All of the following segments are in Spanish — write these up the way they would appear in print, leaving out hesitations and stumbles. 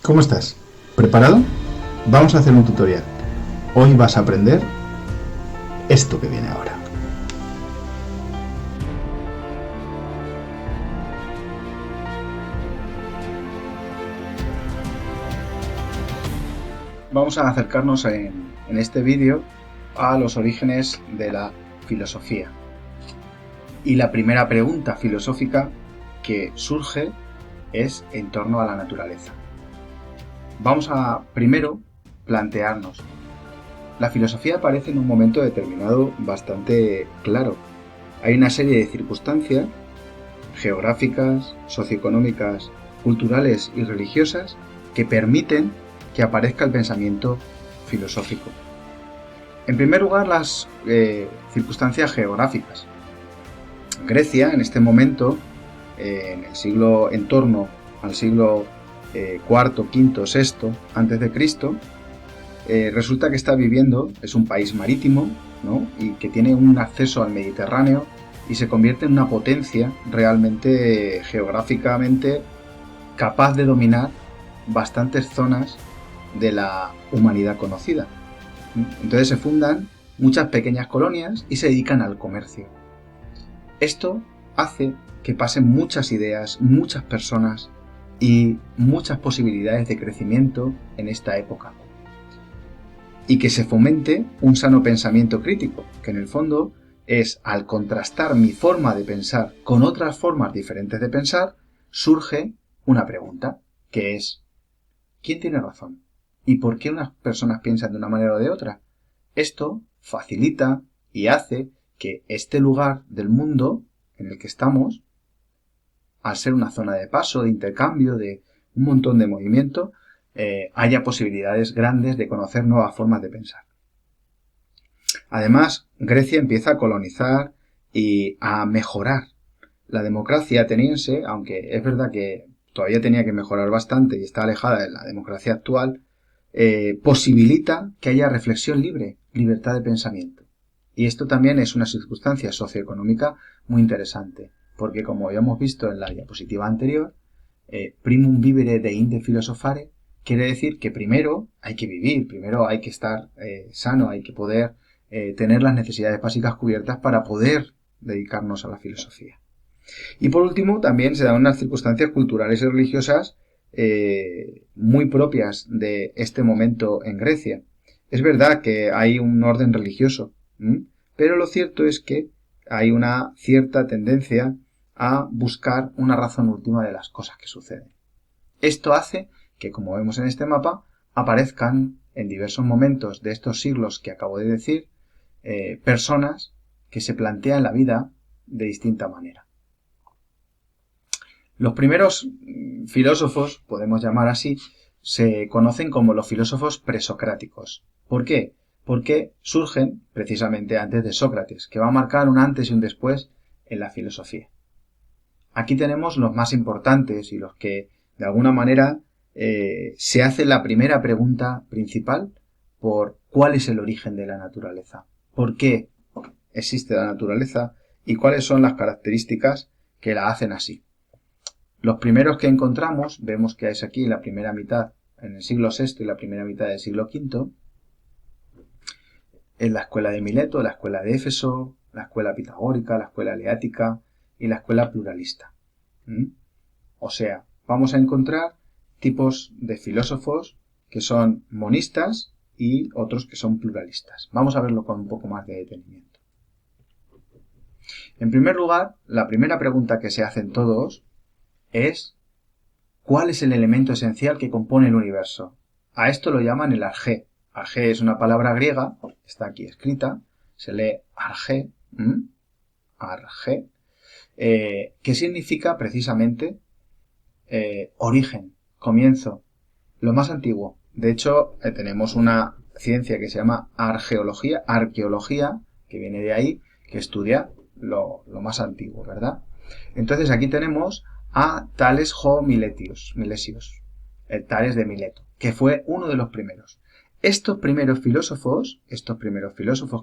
¿Cómo estás? ¿Preparado? Vamos a hacer un tutorial. Hoy vas a aprender esto que viene ahora. Vamos a acercarnos en este vídeo a los orígenes de la filosofía. Y la primera pregunta filosófica que surge es en torno a la naturaleza. Vamos a primero plantearnos. La filosofía aparece en un momento determinado bastante claro. Hay una serie de circunstancias geográficas, socioeconómicas, culturales y religiosas que permiten que aparezca el pensamiento filosófico. En primer lugar, las circunstancias geográficas. Grecia, en este momento, en torno al siglo IV, V, VI antes de Cristo, resulta que está viviendo, es un país marítimo, ¿no? Y que tiene un acceso al Mediterráneo y se convierte en una potencia realmente geográficamente capaz de dominar bastantes zonas de la humanidad conocida. Entonces se fundan muchas pequeñas colonias y se dedican al comercio. Esto hace que pasen muchas ideas, muchas personas y muchas posibilidades de crecimiento en esta época. Y que se fomente un sano pensamiento crítico, que en el fondo es, al contrastar mi forma de pensar con otras formas diferentes de pensar, surge una pregunta, que es, ¿quién tiene razón? ¿Y por qué unas personas piensan de una manera o de otra? Esto facilita y hace que este lugar del mundo en el que estamos, al ser una zona de paso, de intercambio, de un montón de movimiento, haya posibilidades grandes de conocer nuevas formas de pensar. Además, Grecia empieza a colonizar y a mejorar. La democracia ateniense, aunque es verdad que todavía tenía que mejorar bastante y está alejada de la democracia actual, posibilita que haya reflexión libre, libertad de pensamiento. Y esto también es una circunstancia socioeconómica muy interesante, porque como habíamos visto en la diapositiva anterior, primum vivere deinde philosophare quiere decir que primero hay que vivir, primero hay que estar sano, hay que poder tener las necesidades básicas cubiertas para poder dedicarnos a la filosofía. Y por último, también se dan unas circunstancias culturales y religiosas muy propias de este momento en Grecia. Es verdad que hay un orden religioso, pero lo cierto es que hay una cierta tendencia a buscar una razón última de las cosas que suceden. Esto hace que, como vemos en este mapa, aparezcan en diversos momentos de estos siglos que acabo de decir, personas que se plantean la vida de distinta manera. Los primeros filósofos, podemos llamar así, se conocen como los filósofos presocráticos. ¿Por qué? Porque surgen precisamente antes de Sócrates, que va a marcar un antes y un después en la filosofía. Aquí tenemos los más importantes y los que, de alguna manera, se hace la primera pregunta principal por cuál es el origen de la naturaleza, por qué existe la naturaleza y cuáles son las características que la hacen así. Los primeros que encontramos, vemos que es aquí la primera mitad, en el siglo VI y la primera mitad del siglo V, en la escuela de Mileto, la escuela de Éfeso, la escuela pitagórica, la escuela eleática y la escuela pluralista. O sea, vamos a encontrar tipos de filósofos que son monistas y otros que son pluralistas. Vamos a verlo con un poco más de detenimiento. En primer lugar, la primera pregunta que se hacen todos es ¿cuál es el elemento esencial que compone el universo? A esto lo llaman el arjé. Arjé es una palabra griega, está aquí escrita, se lee arjé, arjé, que significa precisamente origen, comienzo, lo más antiguo. De hecho, tenemos una ciencia que se llama arqueología, que viene de ahí, que estudia lo más antiguo, ¿verdad? Entonces aquí tenemos a Tales ho Milesios, el Tales de Mileto, que fue uno de los primeros. Estos primeros filósofos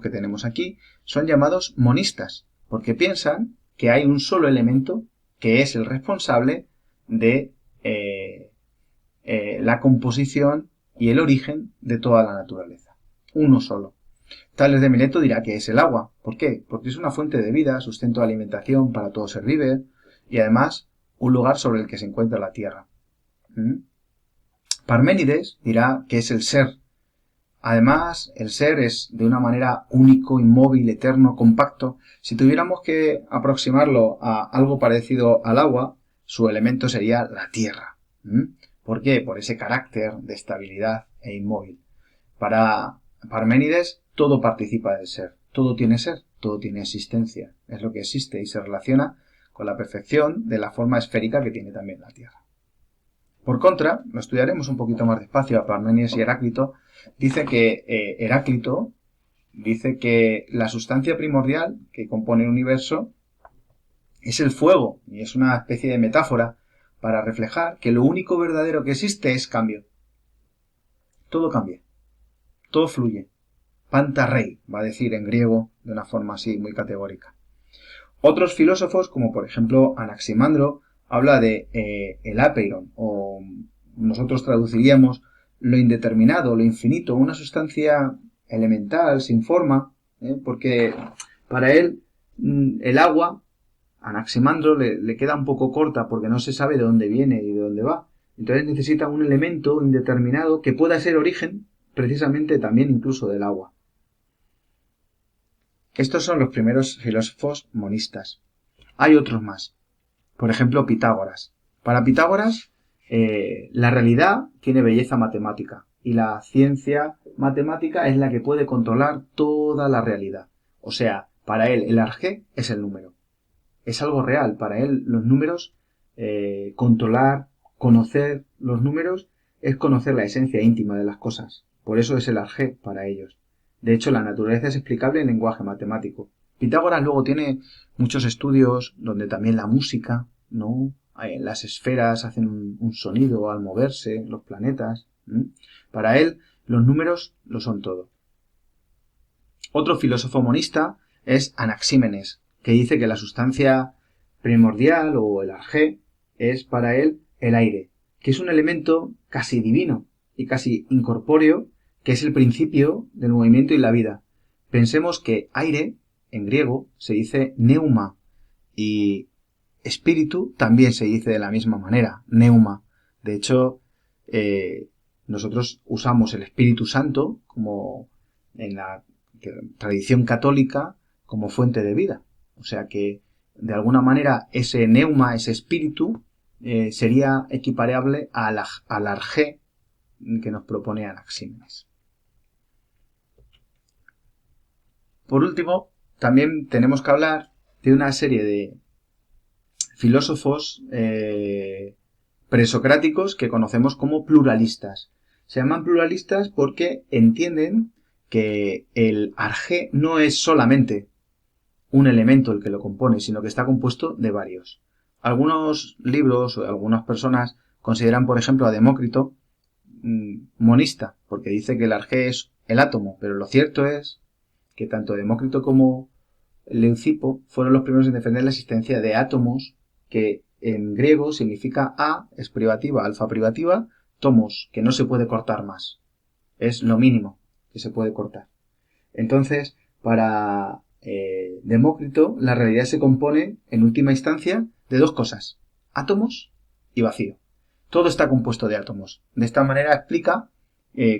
que tenemos aquí, son llamados monistas, porque piensan que hay un solo elemento que es el responsable de la composición y el origen de toda la naturaleza. Uno solo. Tales de Mileto dirá que es el agua. ¿Por qué? Porque es una fuente de vida, sustento de alimentación para todo ser vivo y además un lugar sobre el que se encuentra la tierra. Parménides dirá que es el ser. Además, el ser es de una manera único, inmóvil, eterno, compacto. Si tuviéramos que aproximarlo a algo parecido al agua, su elemento sería la tierra. ¿Por qué? Por ese carácter de estabilidad e inmóvil. Para Parménides, todo participa del ser. Todo tiene ser, todo tiene existencia. Es lo que existe y se relaciona con la perfección de la forma esférica que tiene también la tierra. Por contra, lo estudiaremos un poquito más despacio a Parménides y Heráclito. Heráclito dice que la sustancia primordial que compone el universo es el fuego, y es una especie de metáfora para reflejar que lo único verdadero que existe es cambio. Todo cambia, todo fluye. Panta rei, va a decir en griego de una forma así muy categórica. Otros filósofos, como por ejemplo Anaximandro, habla de el apeiron, o nosotros traduciríamos lo indeterminado, lo infinito, una sustancia elemental, sin forma, porque para él el agua, Anaximandro, le queda un poco corta porque no se sabe de dónde viene y de dónde va. Entonces necesita un elemento indeterminado que pueda ser origen precisamente también incluso del agua. Estos son los primeros filósofos monistas. Hay otros más. Por ejemplo, Pitágoras. Para Pitágoras, la realidad tiene belleza matemática y la ciencia matemática es la que puede controlar toda la realidad. O sea, para él el arjé es el número. Es algo real. Para él los números, controlar, conocer los números es conocer la esencia íntima de las cosas. Por eso es el arjé para ellos. De hecho, la naturaleza es explicable en lenguaje matemático. Pitágoras luego tiene muchos estudios donde también la música, ¿no? Las esferas hacen un sonido al moverse, los planetas. Para él, los números lo son todo. Otro filósofo monista es Anaxímenes, que dice que la sustancia primordial o el arjé es para él el aire, que es un elemento casi divino y casi incorpóreo, que es el principio del movimiento y la vida. Pensemos que aire, en griego, se dice neuma, y espíritu también se dice de la misma manera, neuma. De hecho, nosotros usamos el Espíritu Santo como en la tradición católica como fuente de vida. O sea que, de alguna manera, ese neuma, ese espíritu, sería equiparable al arjé que nos propone Anaxímenes. Por último, también tenemos que hablar de una serie de filósofos presocráticos que conocemos como pluralistas. Se llaman pluralistas porque entienden que el arjé no es solamente un elemento el que lo compone, sino que está compuesto de varios. Algunos libros o algunas personas consideran, por ejemplo, a Demócrito monista, porque dice que el arjé es el átomo, pero lo cierto es que tanto Demócrito como Leucipo fueron los primeros en defender la existencia de átomos, que en griego significa a, es privativa, alfa privativa, tomos, que no se puede cortar más. Es lo mínimo que se puede cortar. Entonces, para Demócrito, la realidad se compone, en última instancia, de dos cosas: átomos y vacío. Todo está compuesto de átomos. De esta manera explica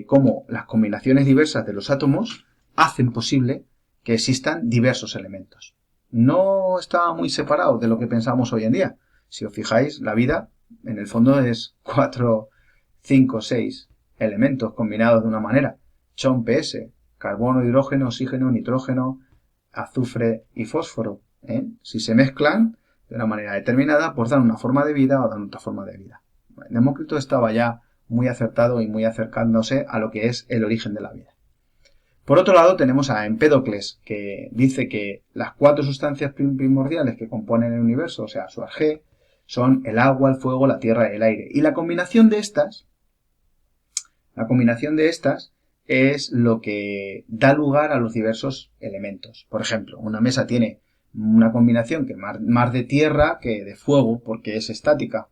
cómo las combinaciones diversas de los átomos hacen posible que existan diversos elementos. No está muy separado de lo que pensamos hoy en día. Si os fijáis, la vida, en el fondo, es 4, 5, 6 elementos combinados de una manera. Son PS, carbono, hidrógeno, oxígeno, nitrógeno, azufre y fósforo. Si se mezclan de una manera determinada, pues dan una forma de vida o dan otra forma de vida. Demócrito estaba ya muy acertado y muy acercándose a lo que es el origen de la vida. Por otro lado, tenemos a Empédocles, que dice que las 4 sustancias primordiales que componen el universo, o sea, su arjé, son el agua, el fuego, la tierra y el aire. Y la combinación de estas es lo que da lugar a los diversos elementos. Por ejemplo, una mesa tiene una combinación que más de tierra que de fuego, porque es estática.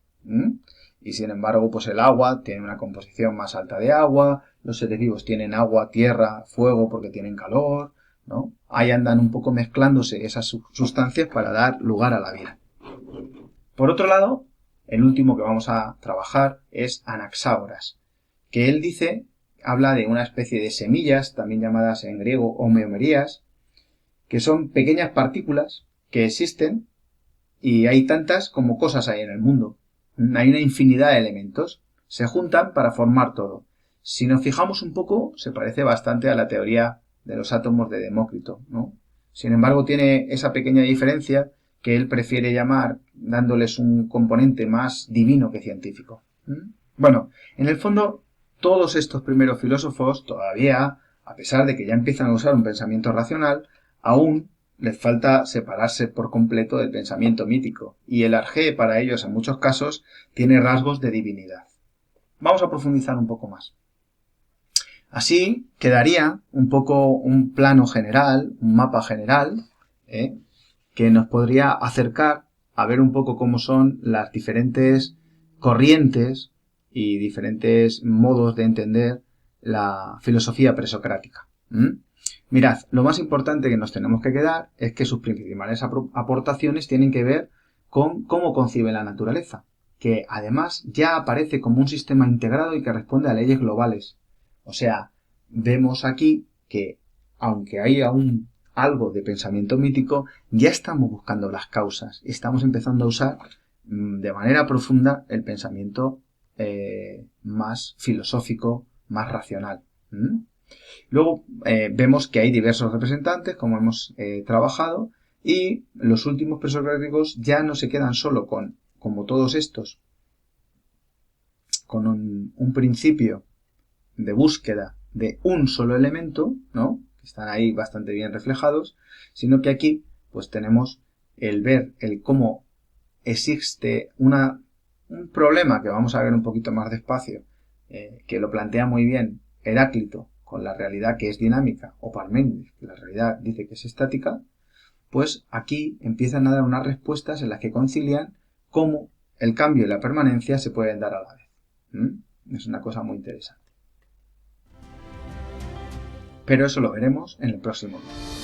y sin embargo pues el agua tiene una composición más alta de agua, los seres vivos tienen agua, tierra, fuego porque tienen calor, ¿no? Ahí andan un poco mezclándose esas sustancias para dar lugar a la vida. Por otro lado, el último que vamos a trabajar es Anaxágoras, que él habla de una especie de semillas, también llamadas en griego homeomerías, que son pequeñas partículas que existen y hay tantas como cosas hay en el mundo. Hay una infinidad de elementos, se juntan para formar todo. Si nos fijamos un poco, se parece bastante a la teoría de los átomos de Demócrito, ¿no? Sin embargo, tiene esa pequeña diferencia que él prefiere llamar, dándoles un componente más divino que científico. Bueno, en el fondo, todos estos primeros filósofos todavía, a pesar de que ya empiezan a usar un pensamiento racional, aún les falta separarse por completo del pensamiento mítico, y el arjé para ellos en muchos casos tiene rasgos de divinidad. Vamos a profundizar un poco más. Así quedaría un poco un plano general, un mapa general, que nos podría acercar a ver un poco cómo son las diferentes corrientes y diferentes modos de entender la filosofía presocrática. Mirad, lo más importante que nos tenemos que quedar es que sus principales aportaciones tienen que ver con cómo concibe la naturaleza, que además ya aparece como un sistema integrado y que responde a leyes globales. O sea, vemos aquí que, aunque hay aún algo de pensamiento mítico, ya estamos buscando las causas y estamos empezando a usar de manera profunda el pensamiento más filosófico, más racional. Luego vemos que hay diversos representantes, como hemos trabajado, y los últimos presocráticos ya no se quedan solo con, como todos estos, con un principio de búsqueda de un solo elemento, ¿no? Que están ahí bastante bien reflejados, sino que aquí pues tenemos el ver el cómo existe un problema que vamos a ver un poquito más despacio, que lo plantea muy bien Heráclito con la realidad que es dinámica, o Parménides, que la realidad dice que es estática, pues aquí empiezan a dar unas respuestas en las que concilian cómo el cambio y la permanencia se pueden dar a la vez. Es una cosa muy interesante. Pero eso lo veremos en el próximo vídeo.